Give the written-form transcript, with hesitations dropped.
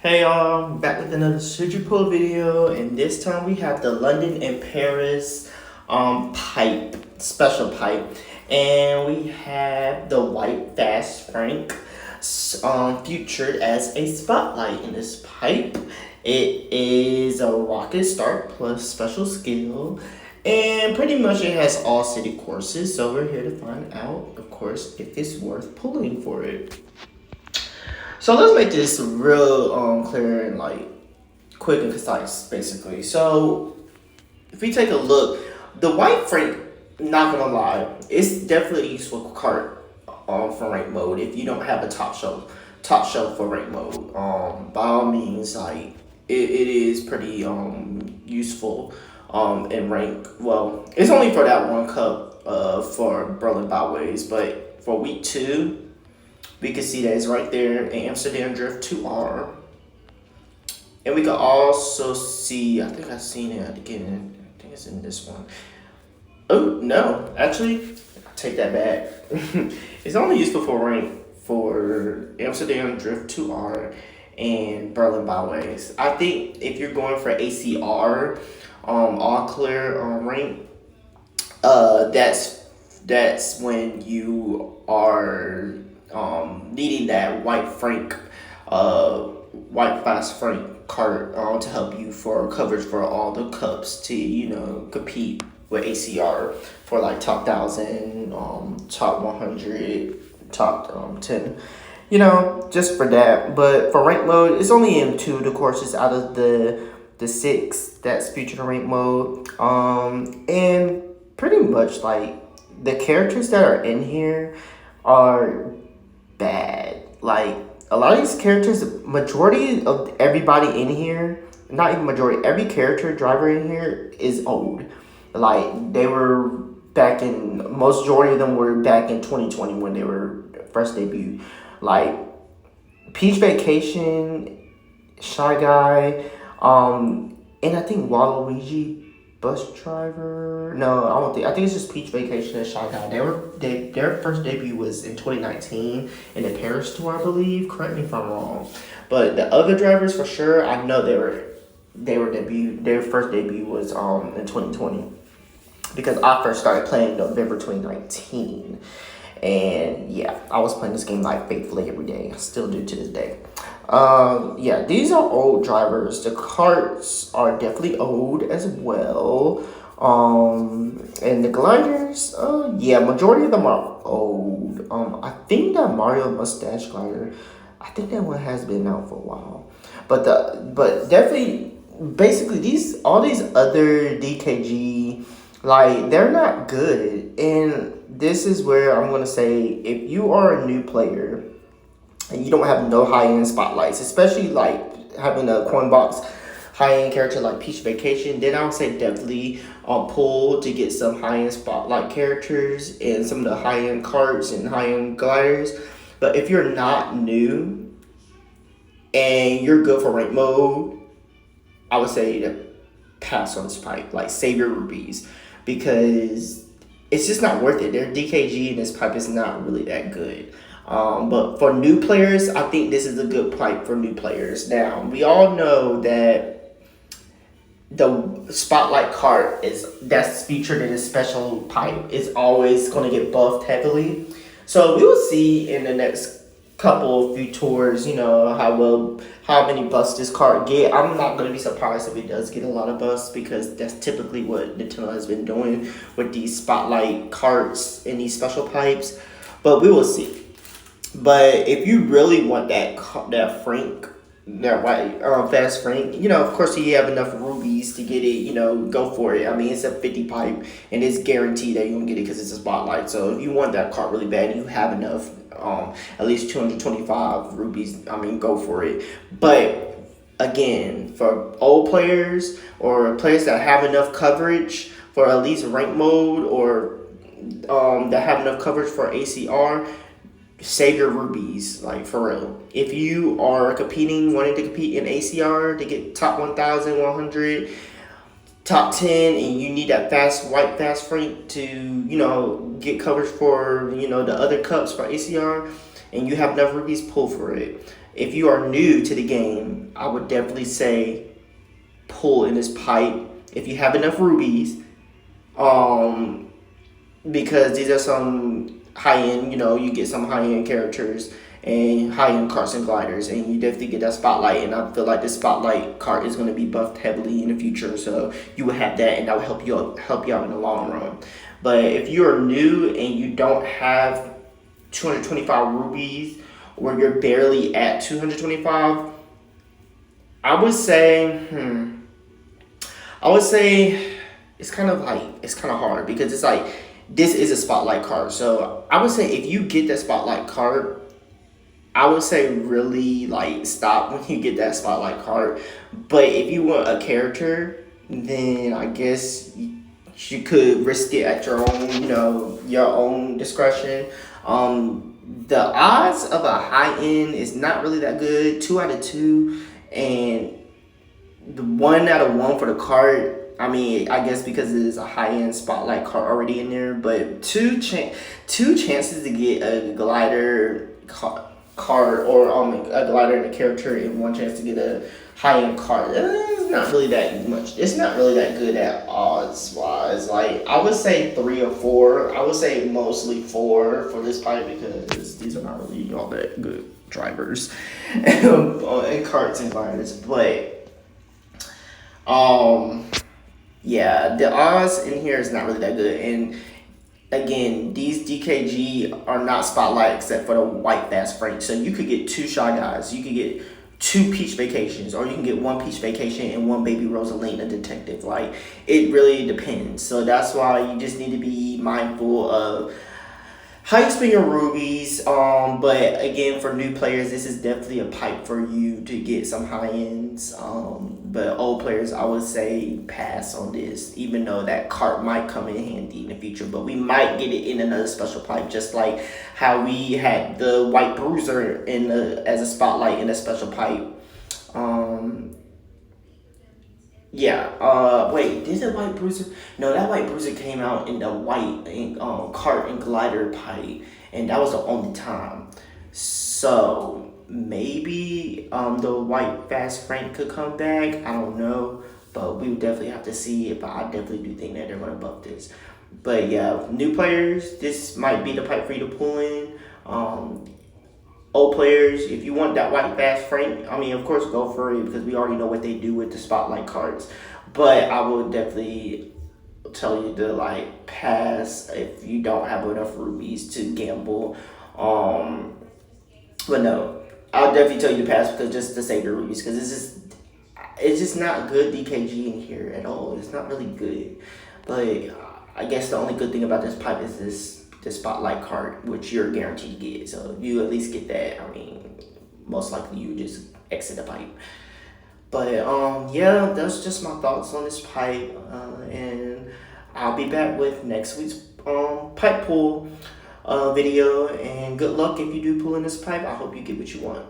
Hey y'all, back with another Should You Pull video, and this time we have the London and Paris pipe, special pipe, and we have the white fast Frank featured as a spotlight in this pipe. It is a rocket start plus special skill, and pretty much it has all city courses, so we're here to find out, of course, if it's worth pulling for it. So let's make this real clear and like quick and concise, basically. So if we take a look, the white Frank, not gonna lie, it's definitely useful cart for rank mode if you don't have a top shelf for rank mode. By all means, like it is pretty useful in rank. Well, it's only for that one cup for Berlin Byways, but for week 2 we can see that it's right there in Amsterdam Drift 2R. And we can also see, I think I've seen it again. I think it's in this one. Oh, no. Actually, I take that back. It's only useful for rank for Amsterdam Drift 2R and Berlin Byways. I think if you're going for ACR, all clear rank, that's when you are needing that white fast Frank cart to help you for coverage for all the cups to compete with ACR for like top 1,000, top 100, top 10. Just for that. But for rank mode, it's only in 2 of the courses out of the 6 that's featured in rank mode. And pretty much like the characters that are in here are bad. Like a lot of these characters, majority of everybody in here, not even majority, every character driver in here is old. Like they were back in, most majority of them were back in 2020 when they were first debut. Like Peach Vacation, Shy Guy, and I think Waluigi Bus Driver. No, I think it's just Peach Vacation and Shy Guy. Their first debut was in 2019 in the Paris tour, I believe. Correct me if I'm wrong. But the other drivers for sure, I know their first debut was in 2020. Because I first started playing November 2019. And yeah, I was playing this game like faithfully every day. I still do to this day. Yeah, these are old drivers. The carts are definitely old as well. And the gliders, yeah, majority of them are old. I think that Mario Mustache glider, I think that one has been out for a while. But definitely, basically all these other DKG, like they're not good. And this is where I'm gonna say, if you are a new player and you don't have no high-end spotlights, especially like having a coin box high-end character like Peach Vacation, then I would say definitely pull to get some high-end spotlight characters and some of the high-end carts and high-end gliders. But if you're not new and you're good for rank mode, I would say to pass on this pipe, like save your rupees, because it's just not worth it. Their DKG in this pipe is not really that good. But for new players, I think this is a good pipe for new players. Now, we all know that the spotlight cart that's featured in this special pipe is always going to get buffed heavily. So we will see in the next few tours, how many buffs this cart get. I'm not going to be surprised if it does get a lot of buffs, because that's typically what Nintendo has been doing with these spotlight carts and these special pipes. But we will see. But if you really want that Frank, that white fast Frank, of course you have enough rubies to get it, go for it. I mean, it's a 50 pipe and it's guaranteed that you're going to get it because it's a spotlight. So if you want that cart really bad and you have enough, at least 225 rubies, I mean, go for it. But again, for old players or players that have enough coverage for at least rank mode, or that have enough coverage for ACR, save your rubies, like for real. If you are wanting to compete in ACR to get top 1,100, top 10, and you need that white fast Frank to, get coverage for, the other cups for ACR, and you have enough rupees, pull for it. if you are new to the game, I would definitely say pull in this pipe if you have enough rubies. Um, because these are some high end, you get some high end characters and high end carts and gliders, and you definitely get that spotlight. And I feel like this spotlight cart is going to be buffed heavily in the future, so you will have that, and that will help you out in the long run. But if you're new and you don't have 225 rubies, or you're barely at 225, I would say, it's kind of hard because it's like this is a spotlight card. So I would say if you get that spotlight card, I would say really like stop when you get that spotlight card. But if you want a character, then I guess you could risk it at your own, your own discretion. The odds of a high end is not really that good. 2 out of 2, and the 1 out of 1 for the card. I mean, I guess because it is a high end spotlight card already in there, but two chances to get a glider card, or a glider and a character, and 1 chance to get a high end card. It's not really that much. It's not really that good at odds wise. Like I would say 3 or 4. I would say mostly 4 for this pipe because these are not really all that good drivers and carts and gliders, but. Yeah, the odds in here is not really that good. And again, these DKG are not spotlight except for the white fast Frank. So you could get 2 Shy Guys, you could get 2 Peach Vacations, or you can get 1 Peach Vacation and 1 Baby Rosalina Detective. Like, it really depends. So that's why you just need to be mindful of how you spend your rubies. But again, for new players, this is definitely a pipe for you to get some high ends. But old players, I would say pass on this, even though that cart might come in handy in the future. But we might get it in another special pipe, just like how we had the white bruiser as a spotlight in a special pipe. Yeah. Wait, did the white bruiser? No, that white bruiser came out in the white cart and glider pipe, and that was the only time. So maybe the white fast Frank could come back. I don't know, but we would definitely have to see it. But I definitely do think that they're gonna buff this. But yeah, new players, this might be the pipe for you to pull in. Old players, if you want that white fast Frank, I mean, of course, go for it because we already know what they do with the spotlight cards. But I would definitely tell you to like pass if you don't have enough rubies to gamble. But no, I'll definitely tell you to pass because just to save the rubies, because it's just not good DKG in here at all. It's not really good. But I guess the only good thing about this pipe is the spotlight card, which you're guaranteed to get. So if you at least get that, I mean, most likely you just exit the pipe. But yeah, that's just my thoughts on this pipe, and I'll be back with next week's pipe pull video. And good luck if you do pull in this pipe. I hope you get what you want.